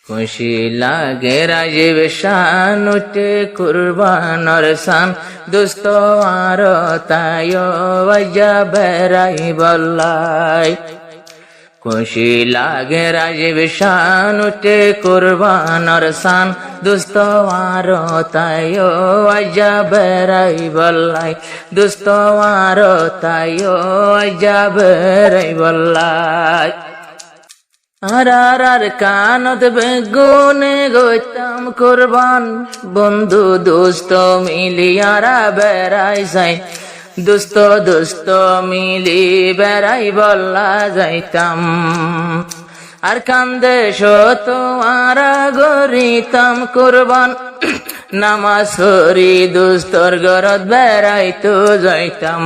খুশি লাগে রাজীব শান উঠে কুরবানর শান দুস্ত আর তায় বেড়াই বল্লাই খুশি লাগে রাজীব শান উঠে কুরবানর শান দুস্ত আর তায় বেড়াই বল্লাই দুস্ত আর তায় বেড়াই বল্লাই আর কানত বেগুনে গইতাম কুরবান বন্ধু দোস্ত মিলিয়ারা বেড়াই যাই দোস্ত দোস্ত মিলি বেড়াই বল্লা যাইতাম আর কান্দে তোমার গরিতাম কুরবান নামাজ হরি দুস্তর গরত বেড়াইতো যাইতাম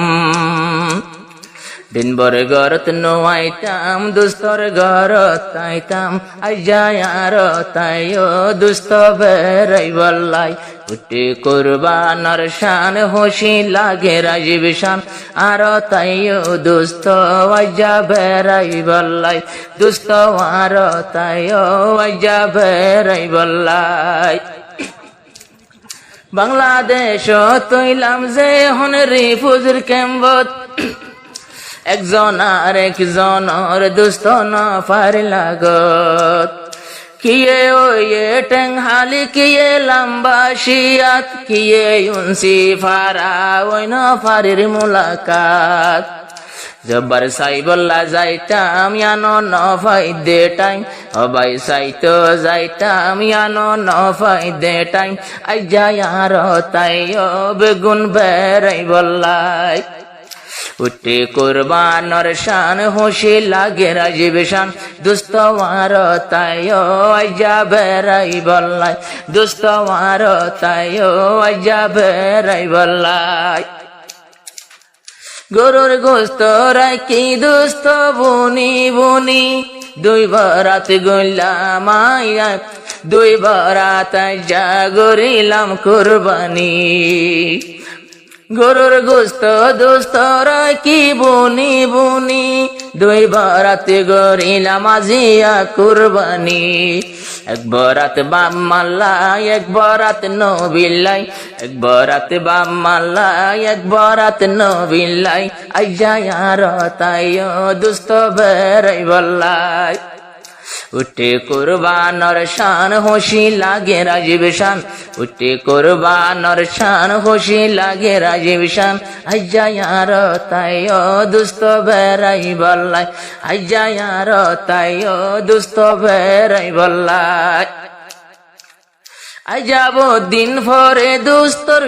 দিন ভর গরত নোয়াইতাম দুস্তর গরত আইতাম আইয়ার তাইও দুস্ত বেড়াই বল্লাই উঠে কুরবানর শান খুশি লাগে রাজীব শান আর তাইও দুস্ত আইয়া বেড়াই বল্লাই দুস্ত আর তাইও আইয়া বেড়াই বল্লাই বাংলাদেশ তৈলাম যে হন রিফুজের ক্যাম্বত একজন আর একজনের দুস্ত না পার লাগত কিয়ে ওয়ে টেংহালি কিয়ে লম্বা শিয়াত কিয়ে উনসি ফারা ওই না ফারির মুলাকাত জব্বার সাই বল্লা যাইতাম ইয়ানো নফাই দে টাইম অবাই সাইতো যাইতাম ইয়ানো নফাই দে টাইম আই যায় আর তাইও বেগুন বেড়াই বল্লাই উঠে কুরবানর শান খুশি লাগে রাজীব শান দুস্ত আর তাইও আইয়া বেড়াই বল্লাই দুস্ত আর তাইও আইয়া বেড়াই বল্লাই গরুর গোস্ত রাখি দুস্ত বুনি বুনি দুই বরাত গইলাম আইয়া দুই বরাত আইয়া গরিলাম কুরবানি গরুর গোস্ত দুস্ত রাখি বুনি বুনি দুই বরাত গরিলাম আজিয়া কুরবানি এক বরাত বাম মাল্লাই এক বরাত নবিল্লাই এক বরাত বাম মাল্লাই এক বরাত নবিল্লাই আইয়া আর তাইও দুস্ত বেড়াই বল্লাই উঠে কুরবানর শান খুশি লাগে রাজীব শান উঠে কুরবানর শান খুশি লাগে রাজীব শান আইয়া আর তাইও দুস্ত বেড়াই বল্লাই আইয়া আর তাইও দুস্ত বেড়াই বল্লাই আই যাব দিন ভরে দুস্তর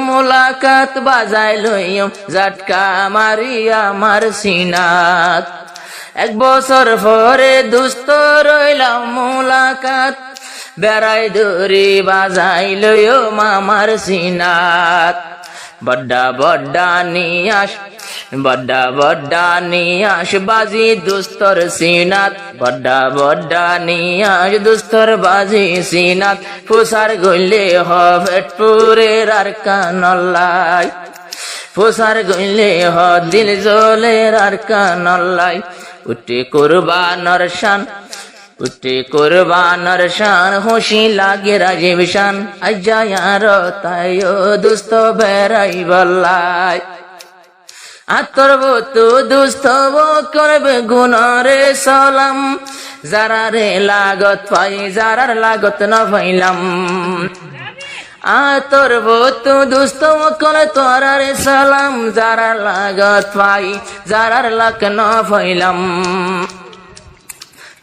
মুলাকাত বাজাই লইম জাটকা মারিয়া আমার সিনাত এক বছর পরে দুস্ত রইলাম মুলাকাত বেড়াই দড়ি বাজাই লইও মামার সিনাত বড্ডা বড্ডা নিয়াস বড্ডা বড্ডা নিয়াস বাজি দুস্তর সিনাত বড্ডা বড্ডা নিয়াস দুস্তর বাজি সিনাত ফুসার গইলে হবেটপুরের আর কানল্লাই ফুসার গইলে হ দিল জলের আর কানল্লাই উঠে কুরবানর শান উঠে কুরবানর শান খুশি লাগে রাজীব শান আইয়া আর তাইও দুস্ত বেড়াই বল্লাই আতর বতু দুস্ত করবে গুণরে সালাম যারা রে লাগত পাই যারার লাগত না পাইলাম আতর বতু দুস্ত করে তোরারে সালাম যারা লাগত পাই যারার লাগ না পাইলাম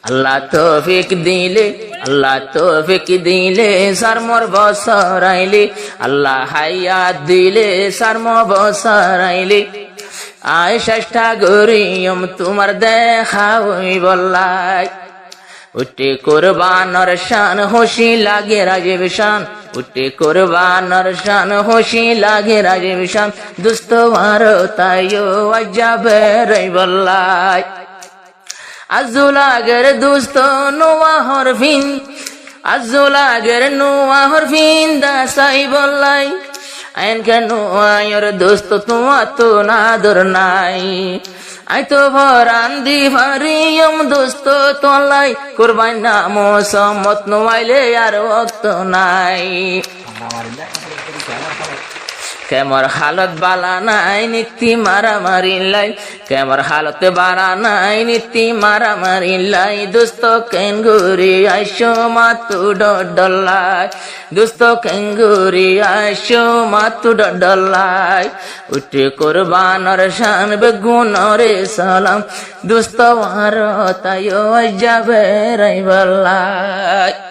আল্লাহ তৌফিক দিলে আল্লাহ তৌফিক দিলে সারমর বসরাইলে আল্লাহ হায়াত দিলে সারম বসরাইলে আয় চেষ্টা করিম তোমার দেখা হই বল্লাই উঠে কুরবানর শান খুশি লাগে রাজীব শান উঠে কুরবানর শান খুশি লাগে রাজীব শান দুস্ত আর তাইও আইয়া বেড়াই বল্লাই আজুলাগের দুস্ত নোয়া হরফিন আজুলাগের নোয়া হরফিন দাসাই বল্লাই আইন কেন আয়র দোস্ত তোমার তো নাদর নাই আই তো ভরান দি ভারিয়ম দোস্ত তোলাই কুরবান নামো সম্মত নোয়াইলে আর ওক্ত নাই কেমর হালত বালা নাই নীতি মারামারি লাই কেমর হালত বালা নাই নীতি মারামারি লাই দোস্ত কেঙ্গুরি আইসো মাতু ডডলাই দোস্ত কেঙ্গুরি আইসো মাতু ডডলাই উঠে কুরবানর শান বেগুনরে সালাম দোস্ত ওয়ার তাইও যাবে রাইবাল্লাই